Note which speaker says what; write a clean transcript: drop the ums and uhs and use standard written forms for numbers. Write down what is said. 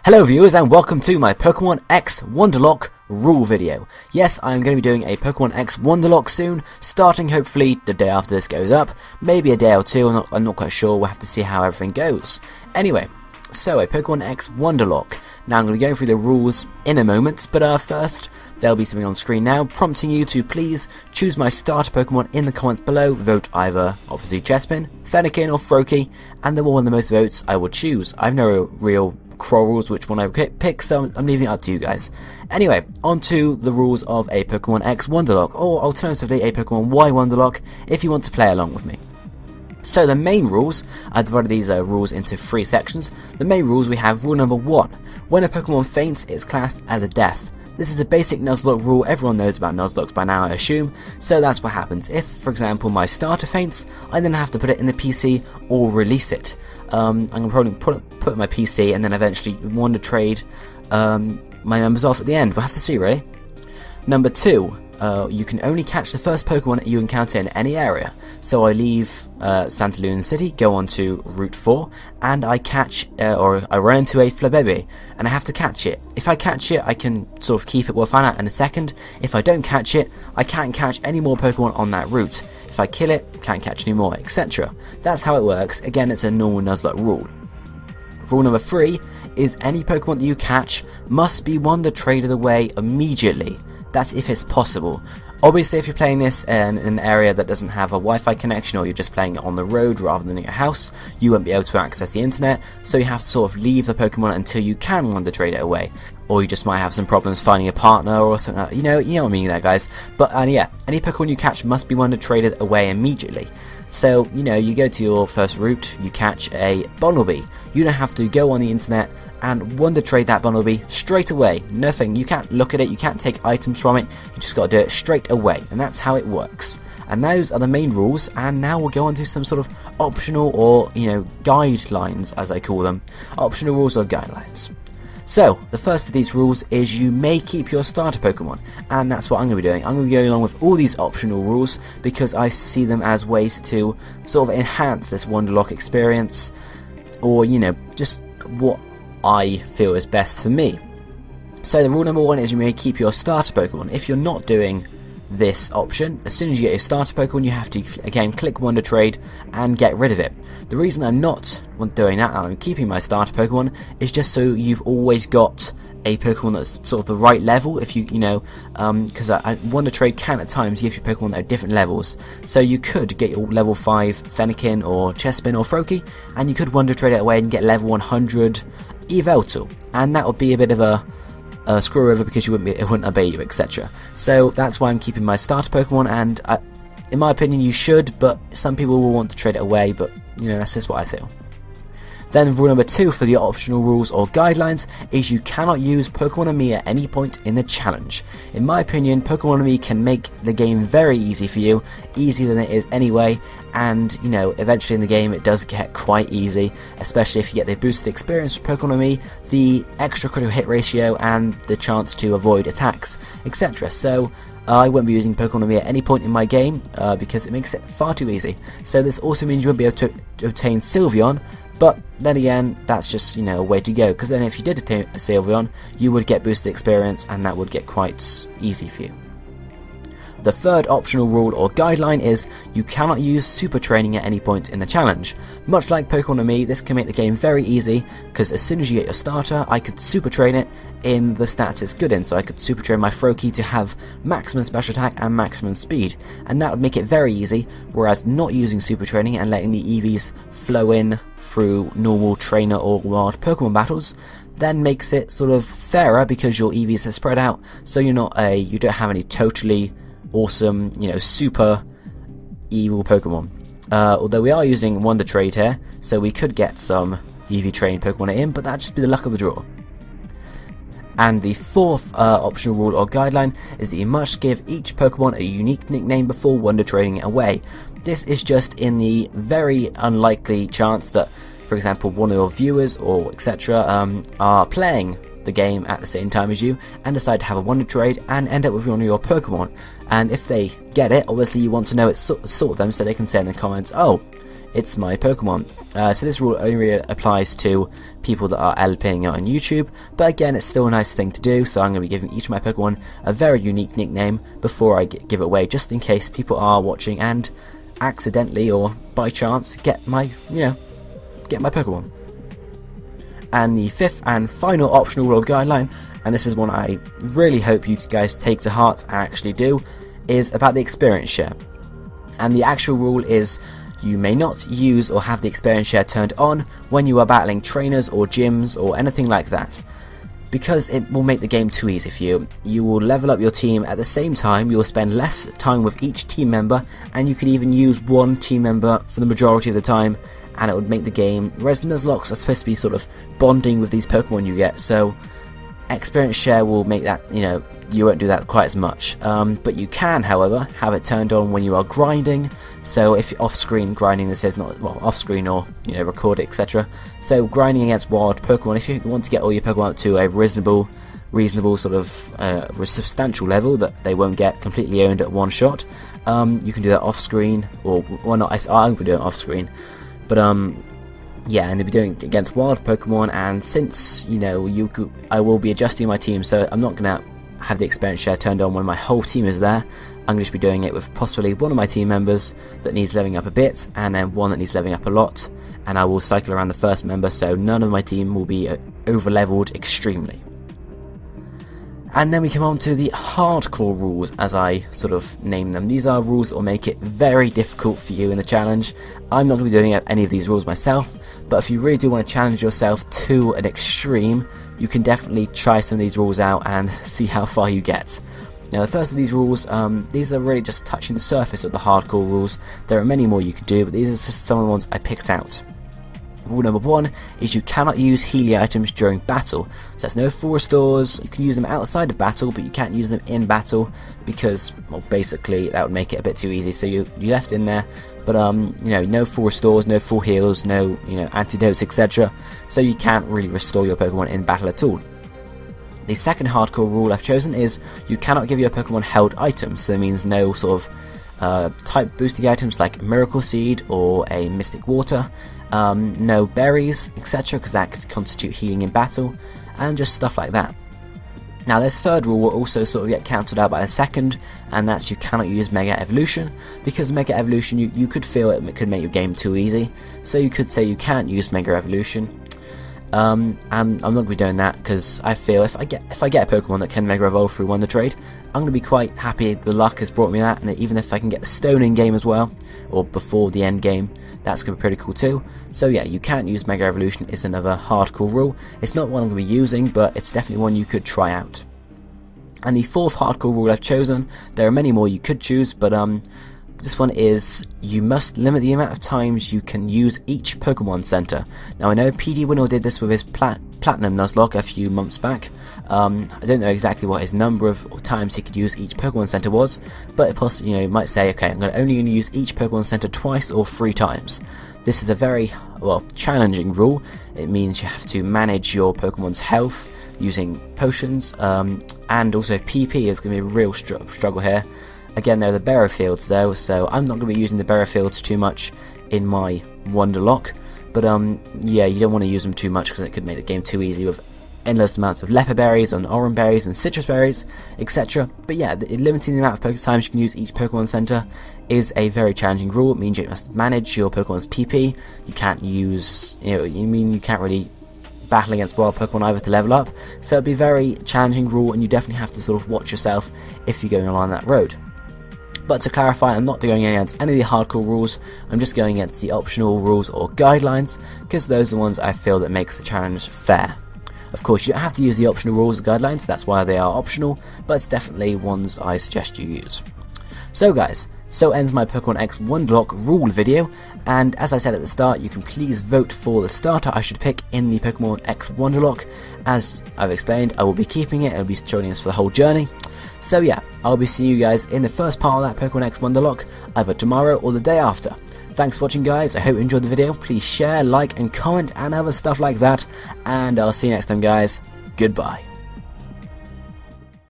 Speaker 1: Hello viewers and welcome to my Pokémon X Wonderlocke rule video. Yes, I'm going to be doing a Pokémon X Wonderlocke soon, starting hopefully the day after this goes up, maybe a day or two, I'm not quite sure, we'll have to see how everything goes. Anyway, so a Pokémon X Wonderlocke. Now I'm going to be going through the rules in a moment, but first, there'll be something on screen now prompting you to please choose my starter Pokémon in the comments below, vote either, obviously Chespin, Fennekin or Froakie, and the one with the most votes I will choose. I have no real rules which one I pick, so I'm leaving it up to you guys. Anyway, on to the rules of a Pokémon X Wonderlocke, or alternatively a Pokémon Y Wonderlocke if you want to play along with me. So the main rules, I divided these rules into 3 sections. The main rules we have: rule number 1, when a Pokémon faints it's classed as a death. This is a basic Nuzlocke rule, everyone knows about Nuzlocks by now I assume, so that's what happens. If, for example, my starter faints, I then have to put it in the PC or release it. I'm going to probably put it in my PC and then eventually Wonder Trade my members off at the end. We'll have to see, really. Number 2, you can only catch the first Pokemon you encounter in any area. So I leave Santa Luna City, go on to Route 4, and I catch, or I run into a Flabébé, and I have to catch it. If I catch it, I can sort of keep it, we'll find out in a second. If I don't catch it, I can't catch any more Pokemon on that route. If I kill it, can't catch any more, etc. That's how it works. Again, it's a normal Nuzlocke rule. Rule number 3 is any Pokemon that you catch must be Wonder Traded away immediately. That's if it's possible. Obviously, if you're playing this in an area that doesn't have a Wi-Fi connection, or you're just playing it on the road rather than at your house, you won't be able to access the internet, so you have to sort of leave the Pokemon until you can Wonder Trade it away. Or you just might have some problems finding a partner or something like that. You know what I mean there, guys. But yeah, any Pokemon you catch must be Wonder Traded away immediately. So, you go to your first route, you catch a Bunnelby. You don't have to go on the internet and Wonder Trade that Bunnelby straight away. Nothing, you can't look at it, you can't take items from it, you just got to do it straight away, and that's how it works. And those are the main rules, and now we'll go on to some sort of optional or, guidelines, as I call them. Optional rules or guidelines. So, the first of these rules is you may keep your starter Pokemon, and that's what I'm going to be doing. I'm going to be going along with all these optional rules because I see them as ways to sort of enhance this Wonderlocke experience, or, just what I feel is best for me. So the rule number 1 is you may keep your starter Pokemon. If you're not doing this option, as soon as you get your starter Pokemon, you have to again click Wonder Trade and get rid of it. The reason I'm not doing that, and I'm keeping my starter Pokemon, is just so you've always got a Pokemon that's sort of the right level. If because Wonder Trade can at times give you Pokemon that are different levels. So you could get your level 5 Fennekin or Chespin or Froakie, and you could Wonder Trade it away and get level 100 Yveltal, and that would be a bit of a screw over because it wouldn't obey you, etc. So that's why I'm keeping my starter Pokemon, and in my opinion you should, but some people will want to trade it away, but that's just what I feel. Then rule number 2 for the optional rules or guidelines is you cannot use Pokémon Amie at any point in the challenge. In my opinion, Pokémon Amie can make the game very easy for you, easier than it is anyway, and eventually in the game it does get quite easy, especially if you get the boosted experience from Pokémon Amie, the extra critical hit ratio, and the chance to avoid attacks, etc. So I won't be using Pokémon Amie at any point in my game because it makes it far too easy. So this also means you won't be able to obtain Sylveon, but then again, that's just, a way to go, because then if you did attain a Sylveon, you would get boosted experience, and that would get quite easy for you. The third optional rule or guideline is you cannot use super training at any point in the challenge. Much like Pokémon Amie, this can make the game very easy, because as soon as you get your starter, I could super train it in the stats it's good in. So I could super train my Froakie to have maximum special attack and maximum speed, and that would make it very easy, whereas not using super training and letting the EVs flow in through normal trainer or wild Pokemon battles then makes it sort of fairer, because your EVs are spread out, so you don't have any totally awesome, super evil Pokemon. Although we are using Wonder Trade here, so we could get some EV trained Pokemon in, but that'd just be the luck of the draw. And the fourth optional rule or guideline is that you must give each Pokemon a unique nickname before Wonder Trading it away. This is just in the very unlikely chance that, for example, one of your viewers or etc. Are playing the game at the same time as you and decide to have a Wonder Trade and end up with one of your Pokemon. And if they get it, obviously you want to know it's sort of them, so they can say in the comments, oh, it's my Pokemon. So this rule only really applies to people that are LPing it on YouTube, but again, it's still a nice thing to do, so I'm going to be giving each of my Pokemon a very unique nickname before I give it away, just in case people are watching and accidentally or by chance get my Pokemon. And the fifth and final optional rule guideline, and this is one I really hope you guys take to heart and actually do, is about the experience share. And the actual rule is you may not use or have the experience share turned on when you are battling trainers or gyms or anything like that, because it will make the game too easy for you. You will level up your team at the same time, you will spend less time with each team member, and you could even use one team member for the majority of the time, and it would make the game, whereas Nuzlockes are supposed to be sort of bonding with these Pokemon you get, so experience share will make that, you won't do that quite as much. But you can, however, have it turned on when you are grinding, so if off-screen grinding, this is not, well, off-screen or, record it, etc. So grinding against wild Pokemon, if you want to get all your Pokemon up to a reasonable sort of substantial level that they won't get completely owned at one shot, you can do that off-screen, or, well, not, I'm going to do it off-screen, but yeah, and they'll be doing it against wild Pokemon, and since, I will be adjusting my team, so I'm not going to have the experience share turned on when my whole team is there. I'm going to be doing it with possibly one of my team members that needs leveling up a bit, and then one that needs leveling up a lot, and I will cycle around the first member, so none of my team will be over-leveled extremely. And then we come on to the hardcore rules, as I sort of name them. These are rules that will make it very difficult for you in the challenge. I'm not going to be doing any of these rules myself, but if you really do want to challenge yourself to an extreme, you can definitely try some of these rules out and see how far you get. Now, the first of these rules, these are really just touching the surface of the hardcore rules. There are many more you could do, but these are just some of the ones I picked out. Rule number 1 is you cannot use Healy items during battle. So that's no full restores. You can use them outside of battle, but you can't use them in battle because, well, basically that would make it a bit too easy. So you left in there, but no full restores, no full heals, no antidotes, etc. So you can't really restore your Pokemon in battle at all. The second hardcore rule I've chosen is you cannot give your Pokemon held items. So it means no sort of type boosting items like Miracle Seed or a Mystic Water. No berries, etc., because that could constitute healing in battle, and just stuff like that. Now, this third rule will also sort of get countered out by the second, and that's you cannot use Mega Evolution, because Mega Evolution, you could feel it could make your game too easy, so you could say you can't use Mega Evolution. I'm not going to be doing that, because I feel if I get a Pokemon that can Mega Evolve through Wonder Trade, I'm going to be quite happy the luck has brought me that, and even if I can get the Stone in game as well, or before the end game, that's going to be pretty cool too. So yeah, you can't use Mega Evolution is another hardcore rule. It's not one I'm going to be using, but it's definitely one you could try out. And the fourth hardcore rule I've chosen, there are many more you could choose, but this one is you must limit the amount of times you can use each Pokemon Center. Now, I know PD Winnow did this with his Platinum Nuzlocke a few months back. I don't know exactly what his number of times he could use each Pokemon Center was, but it possibly, might say, okay, I'm only going to use each Pokemon Center twice or 3 times. This is a very, challenging rule. It means you have to manage your Pokemon's health using potions, and also PP is going to be a real struggle here. Again, there are the Berry Fields though, so I'm not going to be using the Berry Fields too much in my Wonderlocke, but yeah, you don't want to use them too much because it could make the game too easy with endless amounts of leper berries and orange berries and citrus berries, etc. But yeah, limiting the amount of times you can use each Pokemon Center is a very challenging rule. It means you must manage your Pokemon's PP. You can't use, you can't really battle against wild Pokemon either to level up, so it'd be a very challenging rule, and you definitely have to sort of watch yourself if you're going along that road. But to clarify, I'm not going against any of the hardcore rules, I'm just going against the optional rules or guidelines, because those are the ones I feel that makes the challenge fair. Of course, you don't have to use the optional rules or guidelines, that's why they are optional, but it's definitely ones I suggest you use. So guys, so ends my Pokemon X Wonderlocke rule video, and as I said at the start, you can please vote for the starter I should pick in the Pokemon X Wonderlocke. As I've explained, I will be keeping it, I'll be joining us for the whole journey. So yeah, I'll be seeing you guys in the first part of that Pokemon X Wonderlocke, either tomorrow or the day after. Thanks for watching guys, I hope you enjoyed the video, please share, like and comment and other stuff like that, and I'll see you next time guys, goodbye.